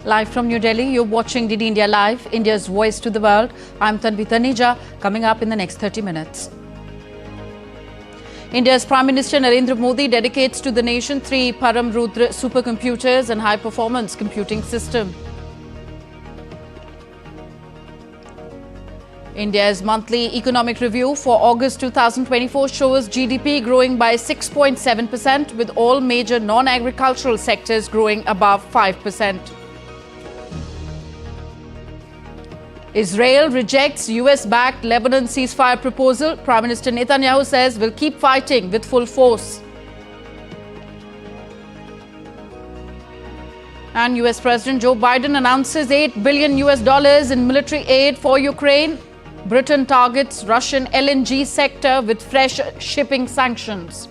Live from New Delhi, you're watching DD India Live, India's voice to the world. I'm Tanvi Taneja, coming up in the next 30 minutes. India's Prime Minister Narendra Modi dedicates to the nation 3 PARAM Rudra supercomputers and high-performance computing system. India's monthly economic review for August 2024 shows GDP growing by 6.7%, with all major non-agricultural sectors growing above 5%. Israel rejects US-backed Lebanon ceasefire proposal. Prime Minister Netanyahu says we'll keep fighting with full force. And US President Joe Biden announces $8 billion in military aid for Ukraine. Britain targets Russian LNG sector with fresh shipping sanctions.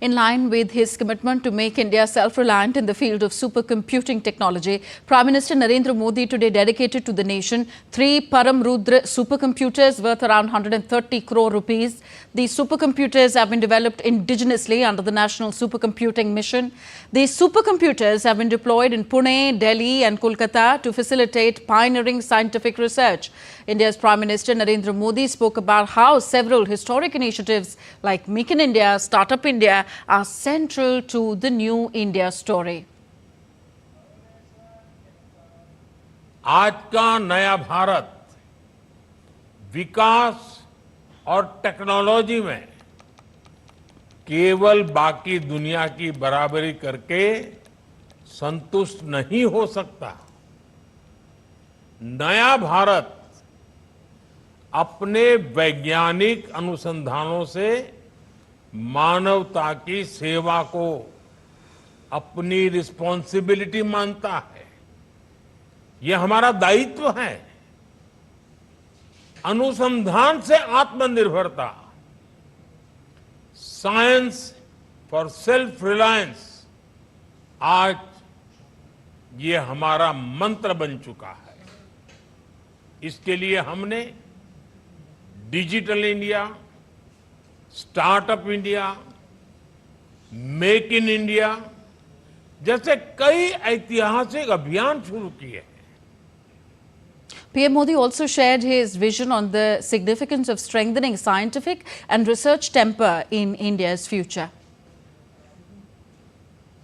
In line with his commitment to make India self-reliant in the field of supercomputing technology, Prime Minister Narendra Modi today dedicated to the nation 3 Param Rudra supercomputers worth around 130 crore rupees. These supercomputers have been developed indigenously under the National Supercomputing Mission. These supercomputers have been deployed in Pune, Delhi and Kolkata to facilitate pioneering scientific research. India's Prime Minister Narendra Modi spoke about how several historic initiatives like Make in India, Startup India are central to the new India story. आज का नया भारत विकास और technology में केवल बाकी दुनिया की बराबरी करके संतुष्ट नहीं हो सकता। नया भारत अपने वैज्ञानिक अनुसंधानों से मानवता की सेवा को अपनी रिस्पॉन्सिबिलिटी मानता है। यह हमारा दायित्व है। अनुसंधान से आत्मनिर्भरता, साइंस फॉर सेल्फ रिलायंस, आज ये हमारा मंत्र बन चुका है। इसके लिए हमने digital India, startup India, make in India जैसे कई ऐतिहासिक अभियान शुरू किए हैं। PM Modi also shared his vision on the significance of strengthening scientific and research temper in India's future.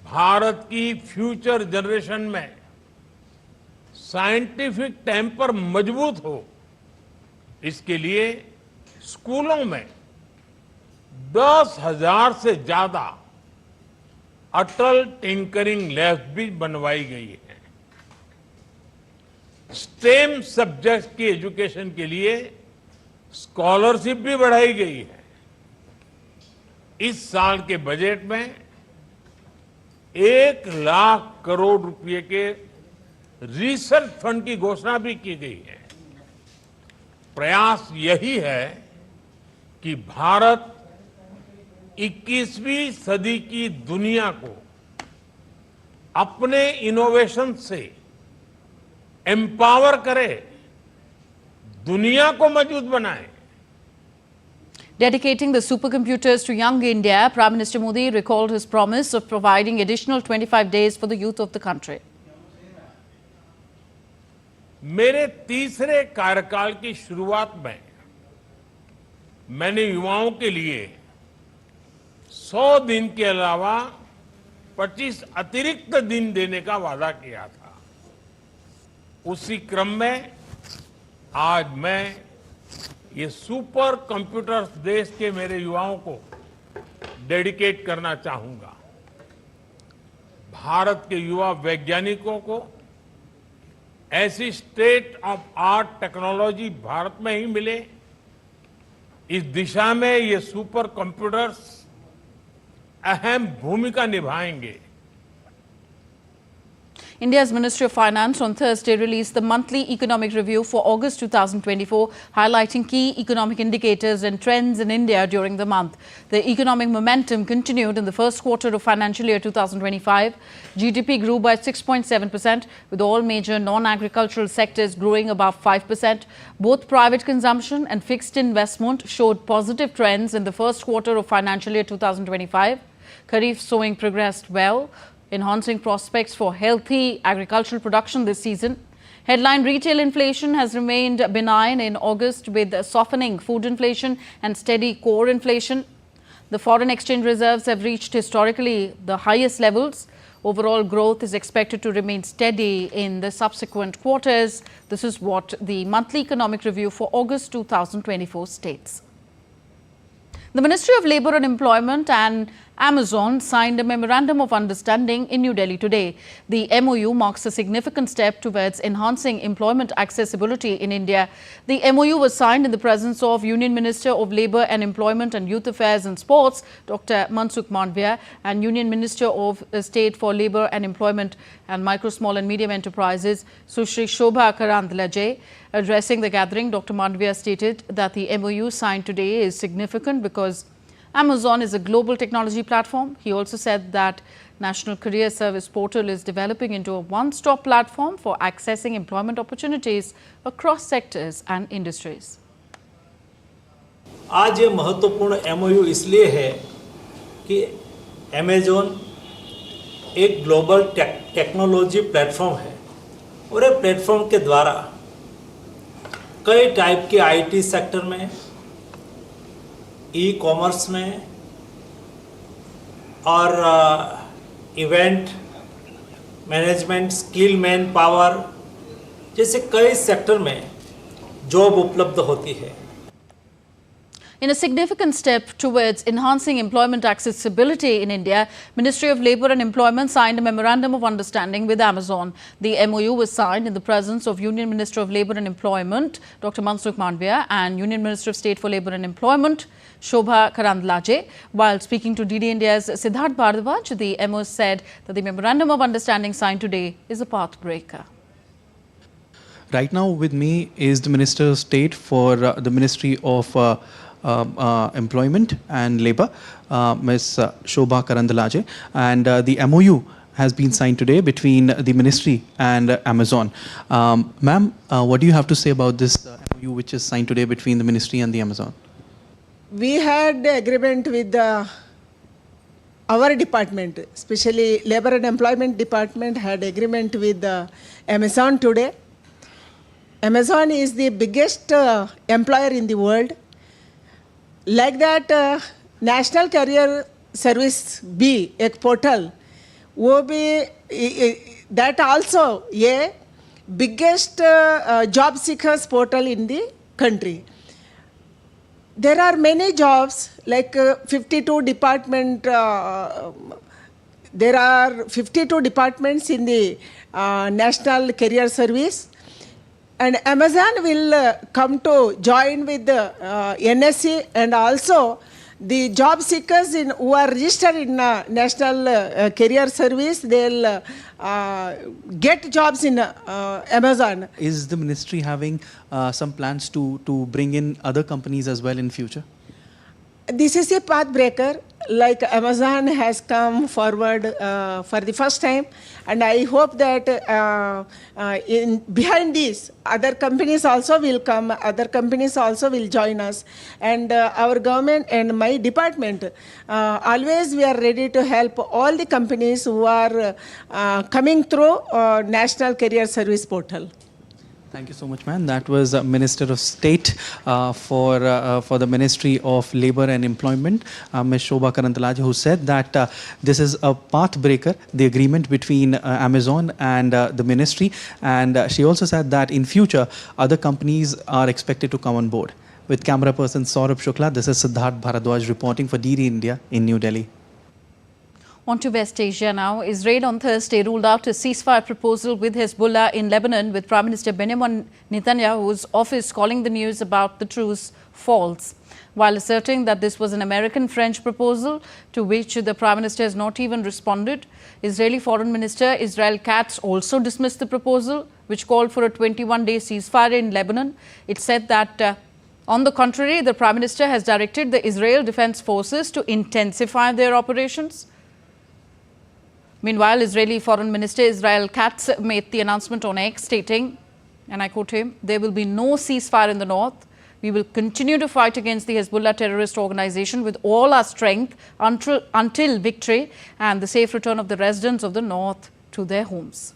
Bharat की फ्यूचर जनरेशन में साइंटिफिक टेम्पर मजबूत हो, इसके लिए स्कूलों में 10,000 से ज्यादा अटल टिंकरिंग लैब्स भी बनवाई गई है। स्टेम सब्जेक्ट्स की एजुकेशन के लिए स्कॉलरशिप भी बढ़ाई गई है। इस साल के बजट में 1 लाख करोड़ रुपए के रिसर्च फंड की घोषणा भी की गई है। प्रयास यही है कि भारत 21वीं सदी की दुनिया को अपने इनोवेशन से एम्पावर करे, दुनिया को मजबूत बनाए। Dedicating the supercomputers to young India, Prime Minister Modi recalled his promise of providing additional 25 days for the youth of the country. मेरे तीसरे कार्यकाल की शुरुआत में मैंने युवाओं के लिए 100 दिन के अलावा 25 अतिरिक्त दिन देने का वादा किया था। उसी क्रम में आज मैं ये सुपर कंप्यूटर्स देश के मेरे युवाओं को डेडिकेट करना चाहूंगा। भारत के युवा वैज्ञानिकों को ऐसी state of art technology Bharat में ही मिले, इस दिशा में ये सुपर कंप्यूटर्स अहम भूमिका निभाएंगे। India's Ministry of Finance on Thursday released the monthly economic review for August 2024, highlighting key economic indicators and trends in India during the month. The economic momentum continued in the first quarter of financial year 2025. GDP grew by 6.7%, with all major non-agricultural sectors growing above 5%. Both private consumption and fixed investment showed positive trends in the first quarter of financial year 2025. Kharif sowing progressed well, enhancing prospects for healthy agricultural production this season. Headline retail inflation has remained benign in August, with softening food inflation and steady core inflation. The foreign exchange reserves have reached historically the highest levels. Overall growth is expected to remain steady in the subsequent quarters. This is what the monthly economic review for August 2024 states. The Ministry of Labour and Employment and Amazon signed a Memorandum of Understanding in New Delhi today. The MOU marks a significant step towards enhancing employment accessibility in India. The MOU was signed in the presence of Union Minister of Labour and Employment and Youth Affairs and Sports, Dr. Mansukh Mandavia, and Union Minister of State for Labour and Employment and Micro, Small and Medium Enterprises, Sushri Shobha Karandlaje. Addressing the gathering, Dr. Mandavia stated that the MOU signed today is significant because Amazon is a global technology platform. He also said that National Career Service Portal is developing into a one-stop platform for accessing employment opportunities across sectors and industries. आज ये महत्वपूर्ण MOU इसलिए है कि Amazon एक global technology platform है और ये प्लेटफॉर्म के द्वारा कई टाइप के IT सेक्टर में, ई-कॉमर्स में और event management, skill man power जैसे कई सेक्टर में जॉब उपलब्ध होती है. In a significant step towards enhancing employment accessibility in India, Ministry of Labour and Employment signed a Memorandum of Understanding with Amazon. The MOU was signed in the presence of Union Minister of Labour and Employment, Dr. Mansukh Mandavia, and Union Minister of State for Labour and Employment, Shobha Karandlaje. While speaking to DDI India's Siddharth Bharadwaj, the MO said that the Memorandum of Understanding signed today is a path breaker. Right now with me is the Minister of State for the Ministry of Employment and Labour, Ms. Shobha Karandlaje, and the MOU has been signed today between the Ministry and Amazon. Ma'am, what do you have to say about this MOU which is signed today between the Ministry and the Amazon? We had agreement with our department, especially Labour and Employment Department had agreement with Amazon today. Amazon is the biggest employer in the world. Like that, National Career Service B, एक portal, वो भी that also a biggest job seekers portal in the country. There are many jobs like 52 department. There are 52 departments in the National Career Service. And Amazon will come to join with the NSC, and also the job seekers who are registered in National Career Service, they'll get jobs in Amazon. Is the ministry having some plans to bring in other companies as well in future? This is a path breaker, like Amazon has come forward for the first time, and I hope that behind this, other companies also will come, other companies also will join us, and our government and my department, always we are ready to help all the companies who are coming through National Career Service Portal. Thank you so much, ma'am. That was Minister of State for the Ministry of Labour and Employment, Ms. Shobha Karandlaje, who said that this is a path breaker, the agreement between Amazon and the ministry. And she also said that in future, other companies are expected to come on board. With camera person Saurabh Shukla, this is Siddharth Bharadwaj reporting for DDI India in New Delhi. On to West Asia now. Israel on Thursday ruled out a ceasefire proposal with Hezbollah in Lebanon, with Prime Minister Benjamin Netanyahu's office calling the news about the truce false. While asserting that this was an American-French proposal to which the Prime Minister has not even responded, Israeli Foreign Minister Israel Katz also dismissed the proposal, which called for a 21-day ceasefire in Lebanon. It said that, on the contrary, the Prime Minister has directed the Israel Defense Forces to intensify their operations. Meanwhile, Israeli Foreign Minister Israel Katz made the announcement on X, stating, and I quote him, "There will be no ceasefire in the north. We will continue to fight against the Hezbollah terrorist organization with all our strength until victory and the safe return of the residents of the north to their homes."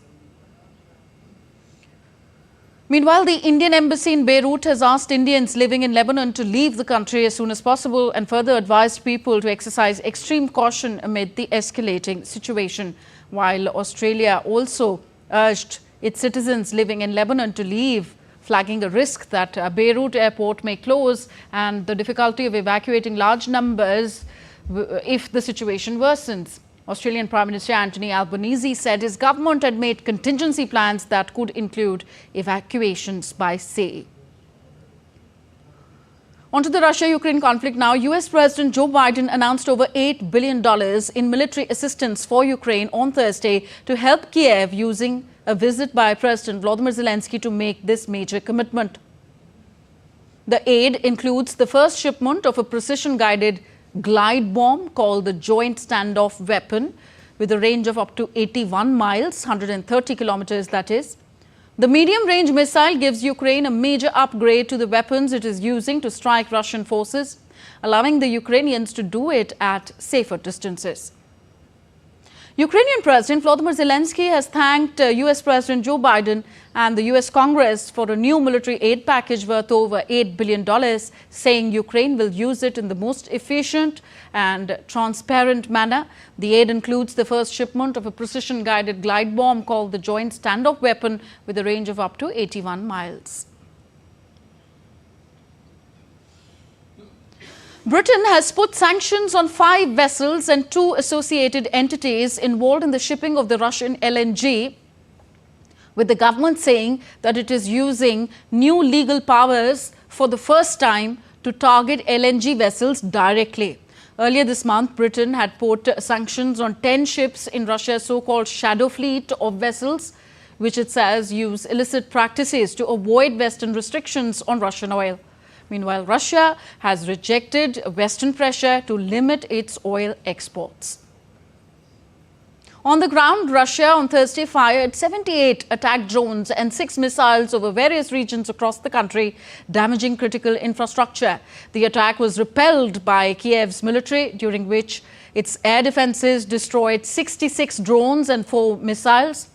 Meanwhile, the Indian embassy in Beirut has asked Indians living in Lebanon to leave the country as soon as possible and further advised people to exercise extreme caution amid the escalating situation, while Australia also urged its citizens living in Lebanon to leave, flagging a risk that Beirut airport may close and the difficulty of evacuating large numbers if the situation worsens. Australian Prime Minister Anthony Albanese said his government had made contingency plans that could include evacuations by sea. On to the Russia-Ukraine conflict now. US President Joe Biden announced over $8 billion in military assistance for Ukraine on Thursday to help Kiev, using a visit by President Volodymyr Zelensky to make this major commitment. The aid includes the first shipment of a precision-guided glide bomb called the Joint Standoff Weapon, with a range of up to 81 miles, 130 kilometers that is. The medium-range missile gives Ukraine a major upgrade to the weapons it is using to strike Russian forces, allowing the Ukrainians to do it at safer distances. Ukrainian President Volodymyr Zelensky has thanked US President Joe Biden and the US Congress for a new military aid package worth over $8 billion, saying Ukraine will use it in the most efficient and transparent manner. The aid includes the first shipment of a precision-guided glide bomb called the Joint Standoff Weapon with a range of up to 81 miles. Britain has put sanctions on 5 vessels and 2 associated entities involved in the shipping of the Russian LNG, with the government saying that it is using new legal powers for the first time to target LNG vessels directly. Earlier this month, Britain had put sanctions on 10 ships in Russia's so-called shadow fleet of vessels, which it says use illicit practices to avoid Western restrictions on Russian oil. Meanwhile, Russia has rejected Western pressure to limit its oil exports. On the ground, Russia on Thursday fired 78 attack drones and 6 missiles over various regions across the country, damaging critical infrastructure. The attack was repelled by Kiev's military, during which its air defenses destroyed 66 drones and 4 missiles.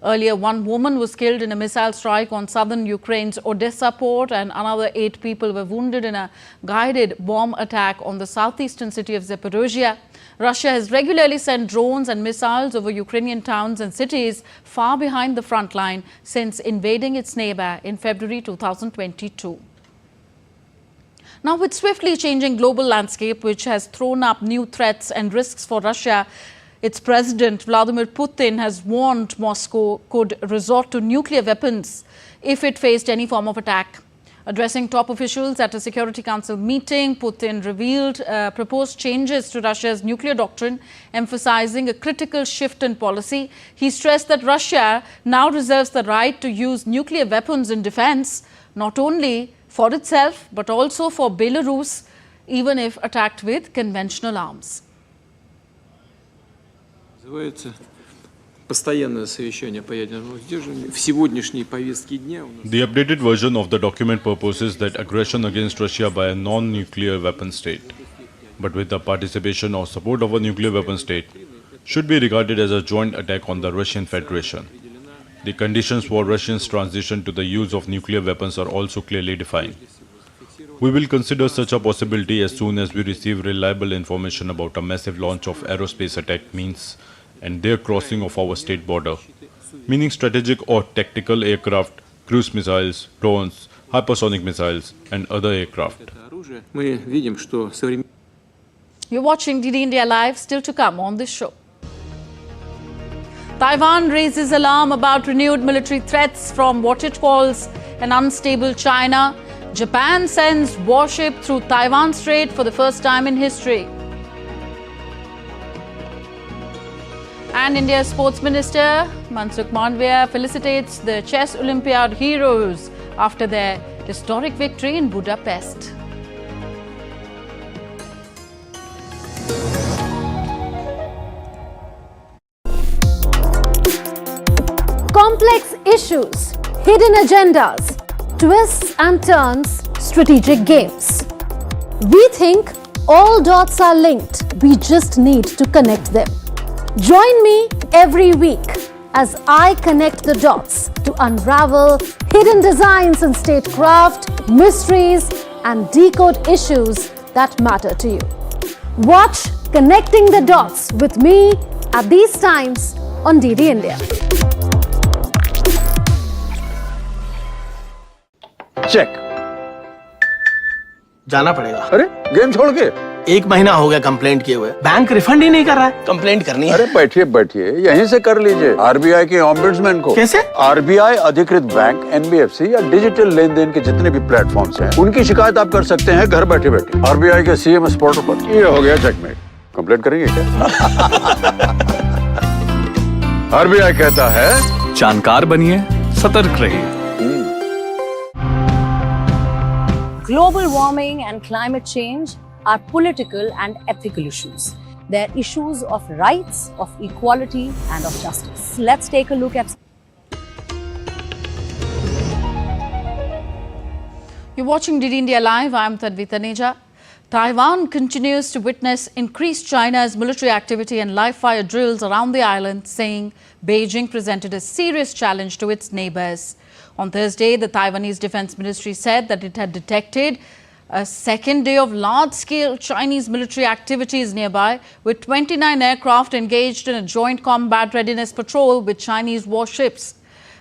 Earlier, 1 woman was killed in a missile strike on southern Ukraine's Odessa port, and another 8 people were wounded in a guided bomb attack on the southeastern city of Zaporozhye. Russia has regularly sent drones and missiles over Ukrainian towns and cities far behind the front line since invading its neighbor in February 2022. Now, with swiftly changing global landscape, which has thrown up new threats and risks for Russia, its president, Vladimir Putin, has warned Moscow could resort to nuclear weapons if it faced any form of attack. Addressing top officials at a Security Council meeting, Putin revealed proposed changes to Russia's nuclear doctrine, emphasizing a critical shift in policy. He stressed that Russia now reserves the right to use nuclear weapons in defense, not only for itself, but also for Belarus, even if attacked with conventional arms. The updated version of the document proposes that aggression against Russia by a non-nuclear weapon state, but with the participation or support of a nuclear weapon state, should be regarded as a joint attack on the Russian Federation. The conditions for Russia's transition to the use of nuclear weapons are also clearly defined. We will consider such a possibility as soon as we receive reliable information about a massive launch of aerospace attack means and their crossing of our state border, meaning strategic or tactical aircraft, cruise missiles, drones, hypersonic missiles, and other aircraft. You're watching DD India Live, still to come on this show. Taiwan raises alarm about renewed military threats from what it calls an unstable China. Japan sends warship through Taiwan Strait for the first time in history. And India's Sports Minister Mansukh Mandavia felicitates the chess Olympiad heroes after their historic victory in Budapest. Complex issues, hidden agendas, twists and turns, strategic games. We think all dots are linked. We just need to connect them. Join me every week as I connect the dots to unravel hidden designs in statecraft, mysteries, and decode issues that matter to you. Watch Connecting the Dots with me at these times on DD India. Check जाना पड़ेगा। अरे game छोड़ के 1 महीना हो गया complaint किए हुए, बैंक रिफंड ही नहीं कर रहा है। कंप्लेंट करनी है। अरे बैठिए बैठिए यहीं से कर लीजिए आरबीआई के ओम्बुड्समैन को। कैसे? आरबीआई अधिकृत बैंक, एनबीएफसी या डिजिटल लेन देन के जितने भी प्लेटफॉर्म्स हैं उनकी शिकायत आप कर सकते हैं घर बैठे बैठे आरबीआई के सीएमएस पोर्टल पर। ये हो गया चेकमेट। कंप्लेंट करेंगे क्या? आरबीआई कहता है जानकार बनिए, सतर्क रहिए। Global warming and climate change are political and ethical issues. They're issues of rights, of equality, and of justice. Let's take a look at. You're watching DD India Live. I'm Tanvi Taneja. Taiwan continues to witness increased China's military activity and live-fire drills around the island, saying Beijing presented a serious challenge to its neighbours. On Thursday, the Taiwanese Defence Ministry said that it had detected a second day of large-scale Chinese military activities nearby, with 29 aircraft engaged in a joint combat readiness patrol with Chinese warships.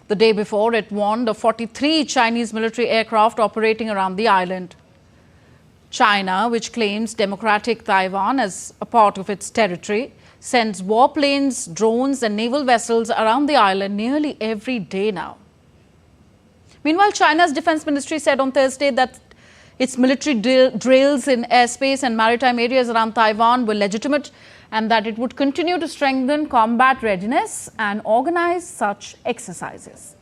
The day before, it warned of 43 Chinese military aircraft operating around the island. China, which claims democratic Taiwan as a part of its territory, sends warplanes, drones and naval vessels around the island nearly every day now. Meanwhile, China's Defence Ministry said on Thursday that its military drills in airspace and maritime areas around Taiwan were legitimate and that it would continue to strengthen combat readiness and organize such exercises.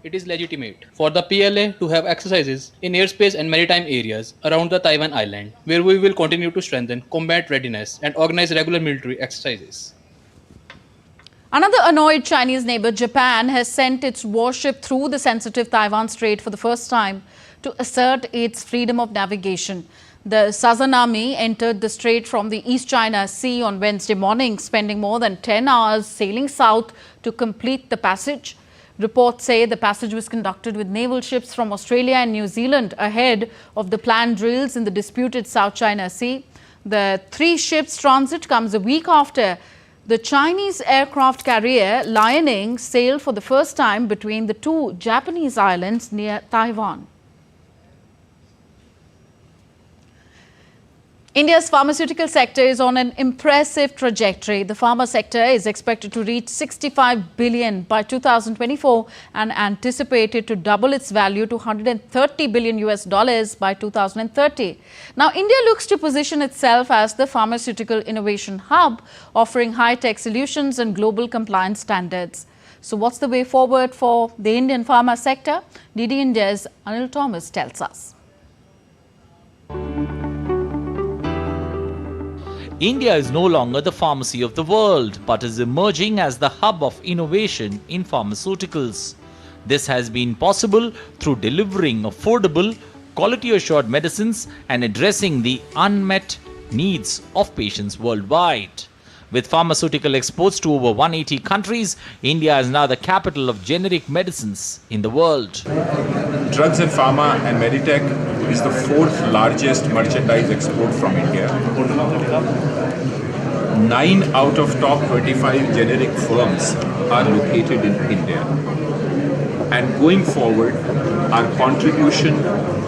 It is legitimate for the PLA to have exercises in airspace and maritime areas around the Taiwan island, where we will continue to strengthen combat readiness and organize regular military exercises. Another annoyed Chinese neighbour, Japan, has sent its warship through the sensitive Taiwan Strait for the first time to assert its freedom of navigation. The Sazanami entered the strait from the East China Sea on Wednesday morning, spending more than 10 hours sailing south to complete the passage. Reports say the passage was conducted with naval ships from Australia and New Zealand ahead of the planned drills in the disputed South China Sea. The 3 ships' transit comes a week after the Chinese aircraft carrier Liaoning sailed for the first time between the 2 Japanese islands near Taiwan. India's pharmaceutical sector is on an impressive trajectory. The pharma sector is expected to reach 65 billion by 2024 and anticipated to double its value to $130 billion by 2030. Now, India looks to position itself as the pharmaceutical innovation hub, offering high-tech solutions and global compliance standards. So what's the way forward for the Indian pharma sector? DD India's Anil Thomas tells us. India is no longer the pharmacy of the world, but is emerging as the hub of innovation in pharmaceuticals. This has been possible through delivering affordable, quality-assured medicines and addressing the unmet needs of patients worldwide. With pharmaceutical exports to over 180 countries, India is now the capital of generic medicines in the world. Drugs and pharma and Meditech is the 4th largest merchandise export from India. 9 out of top 25 generic firms are located in India. And going forward, our contribution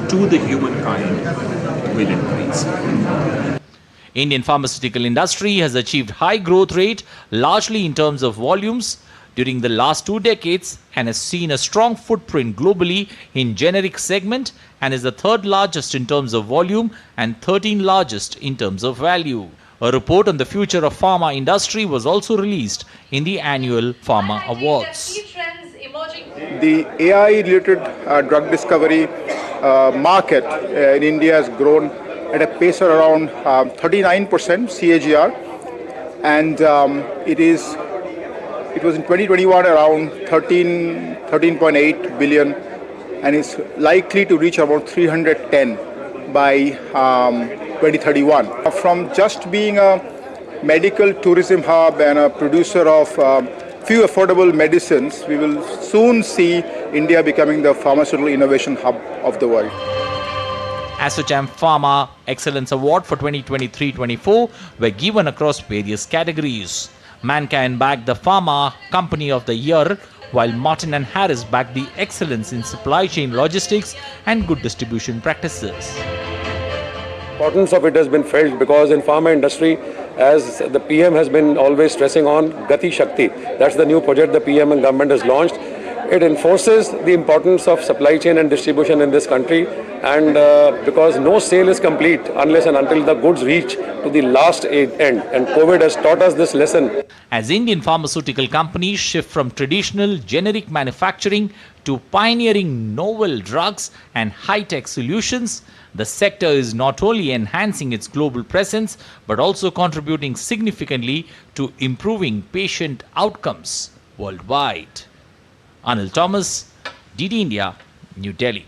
to the humankind will increase. Indian pharmaceutical industry has achieved high growth rate largely in terms of volumes, during the last 2 decades and has seen a strong footprint globally in generic segment and is the third largest in terms of volume and 13th largest in terms of value. A report on the future of pharma industry was also released in the annual Pharma Awards. The AI-related drug discovery market in India has grown at a pace of around 39% CAGR, and it was in 2021 around 13.8 billion, and is likely to reach about 310 by 2031. From just being a medical tourism hub and a producer of few affordable medicines, we will soon see India becoming the pharmaceutical innovation hub of the world. ASSOCHAM Pharma Excellence Award for 2023-24 were given across various categories. Mankind bagged the Pharma Company of the Year, while Martin and Harris bagged the excellence in supply chain logistics and good distribution practices. Importance of it has been felt because in pharma industry, as the PM has been always stressing on Gati Shakti, that's the new project the PM and government has launched. It enforces the importance of supply chain and distribution in this country, and because no sale is complete unless and until the goods reach to the last end, and COVID has taught us this lesson. As Indian pharmaceutical companies shift from traditional generic manufacturing to pioneering novel drugs and high-tech solutions, the sector is not only enhancing its global presence but also contributing significantly to improving patient outcomes worldwide. Anil Thomas, DD India, New Delhi.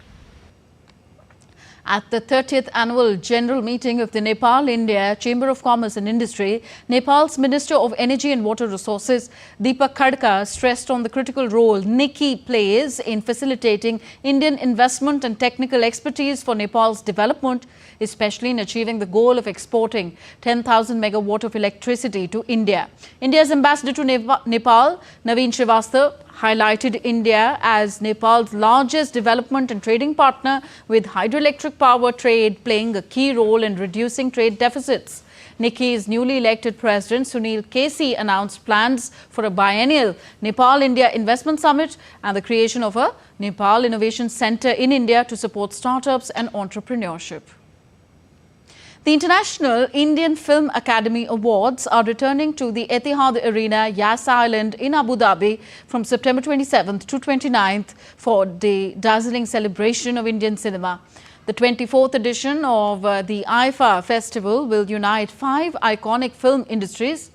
At the 30th Annual General Meeting of the Nepal-India Chamber of Commerce and Industry, Nepal's Minister of Energy and Water Resources, Deepak Khadka, stressed on the critical role NIKI plays in facilitating Indian investment and technical expertise for Nepal's development, especially in achieving the goal of exporting 10,000 megawatt of electricity to India. India's ambassador to Nepal, Naveen Srivastava, highlighted India as Nepal's largest development and trading partner, with hydroelectric power trade playing a key role in reducing trade deficits. NIKI's newly elected president, Sunil Kesi, announced plans for a biennial Nepal-India Investment Summit and the creation of a Nepal Innovation Center in India to support startups and entrepreneurship. The International Indian Film Academy Awards are returning to the Etihad Arena, Yas Island in Abu Dhabi from September 27th to 29th for the dazzling celebration of Indian cinema. The 24th edition of the IIFA Festival will unite 5 iconic film industries,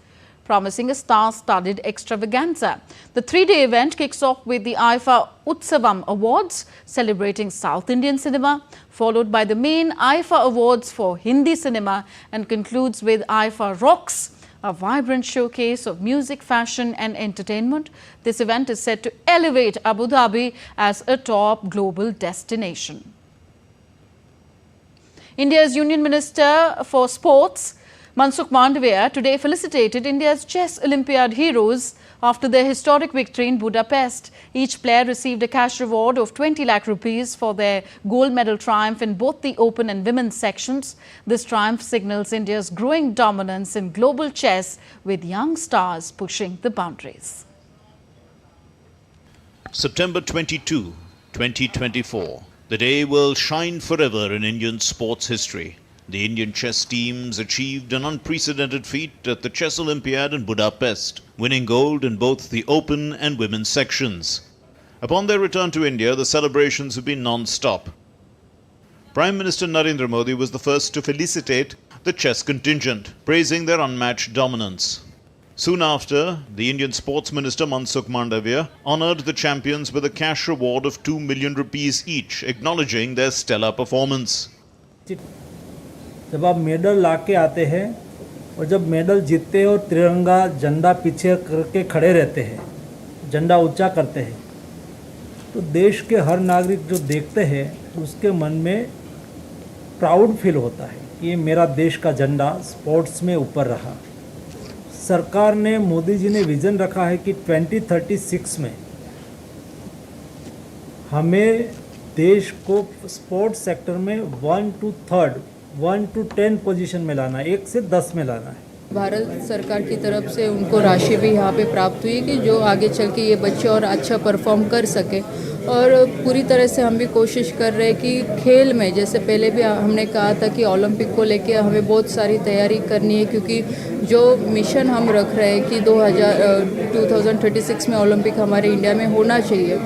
promising a star-studded extravaganza. The 3-day event kicks off with the IIFA Utsavam Awards, celebrating South Indian cinema, followed by the main IIFA Awards for Hindi cinema, and concludes with IIFA Rocks, a vibrant showcase of music, fashion and entertainment. This event is set to elevate Abu Dhabi as a top global destination. India's Union Minister for Sports, Mansukh Mandavia, today felicitated India's chess Olympiad heroes after their historic victory in Budapest. Each player received a cash reward of 20 lakh rupees for their gold medal triumph in both the open and women's sections. This triumph signals India's growing dominance in global chess, with young stars pushing the boundaries. September 22, 2024. The day will shine forever in Indian sports history. The Indian chess teams achieved an unprecedented feat at the Chess Olympiad in Budapest, winning gold in both the open and women's sections. Upon their return to India, the celebrations have been non-stop. Prime Minister Narendra Modi was the first to felicitate the chess contingent, praising their unmatched dominance. Soon after, the Indian Sports Minister Mansukh Mandavia honoured the champions with a cash reward of 2 million rupees each, acknowledging their stellar performance. जब आप medal ला के आते हैं और जब medal जीतते हैं और तिरंगा झंडा पीछे करके खड़े रहते हैं, झंडा ऊंचा करते हैं, तो देश के हर नागरिक जो देखते हैं उसके मन में प्राउड फील होता है कि ये मेरा देश का झंडा स्पोर्ट्स में ऊपर रहा। सरकार ने, मोदी जी ने विज़न रखा है कि 2036 में हमें देश को स्पोर्ट्स सेक्टर में 1 to 10 पोजीशन में लाना है, 1 से 10 में लाना है। भारत सरकार की तरफ से उनको राशि भी यहाँ पे प्राप्त हुई कि जो आगे चल के ये बच्चे और अच्छा परफॉर्म कर सके। और पूरी तरह से हम भी कोशिश कर रहे हैं कि खेल में, जैसे पहले भी हमने कहा था कि ओलंपिक को लेके हमें बहुत सारी तैयारी करनी है, क्योंकि जो मिशन हम रख रहे हैं कि 2036 में ओलंपिक हमारे इंडिया में होना चाहिए,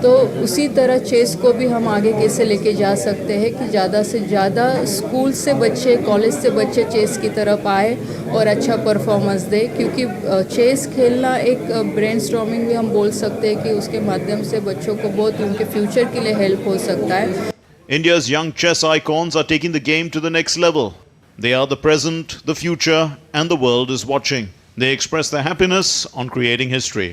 तो उसी तरह चेस को भी हम आगे कैसे लेके जा सकते हैं कि ज़्यादा से ज़्यादा स्कूल से बच्चे, कॉलेज से बच्चे चेस की तरफ आए और अच्छा परफॉर्मेंस दे, क्योंकि चेस खेलना एक ब्रेनस्टॉर्मिंग भी हम बोल सकते हैं कि उसके माध्यम से बच्चों को बहुत उनके फ्यूचर के लिए हेल्प हो सकता है। India's young chess icons are taking the game to the next level. They are the present, the future, and the world is watching. They express their happiness on creating history.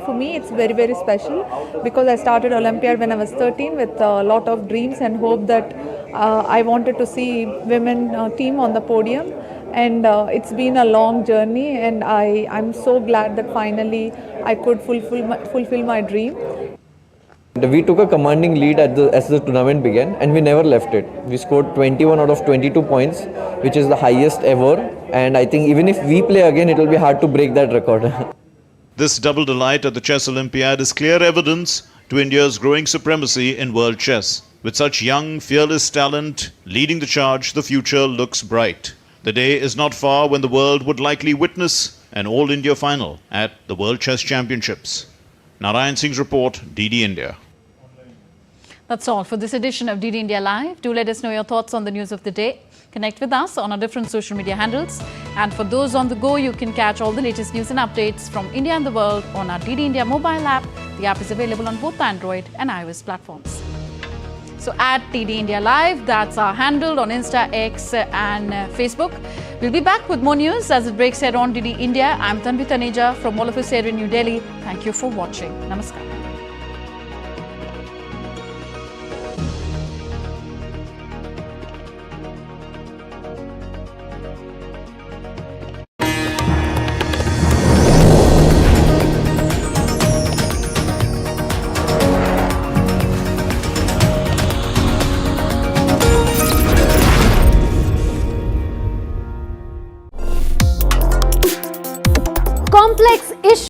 For me, it's very, very special because I started Olympiad when I was 13 with a lot of dreams and hope that I wanted to see women team on the podium. And it's been a long journey, and I'm so glad that finally I could fulfill my dream. We took a commanding lead as the tournament began, and we never left it. We scored 21 out of 22 points, which is the highest ever. And I think even if we play again, it will be hard to break that record. This double delight at the Chess Olympiad is clear evidence to India's growing supremacy in world chess. With such young, fearless talent leading the charge, the future looks bright. The day is not far when the world would likely witness an all-India final at the World Chess Championships. Narayan Singh's report, DD India. That's all for this edition of DD India Live. Do let us know your thoughts on the news of the day. Connect with us on our different social media handles. And for those on the go, you can catch all the latest news and updates from India and the world on our DD India mobile app. The app is available on both Android and iOS platforms. So at DD India Live, that's our handle on Insta, X and Facebook. We'll be back with more news as it breaks here on DD India. I'm Tanvi Taneja from all of us here in New Delhi. Thank you for watching. Namaskar. Complex issue.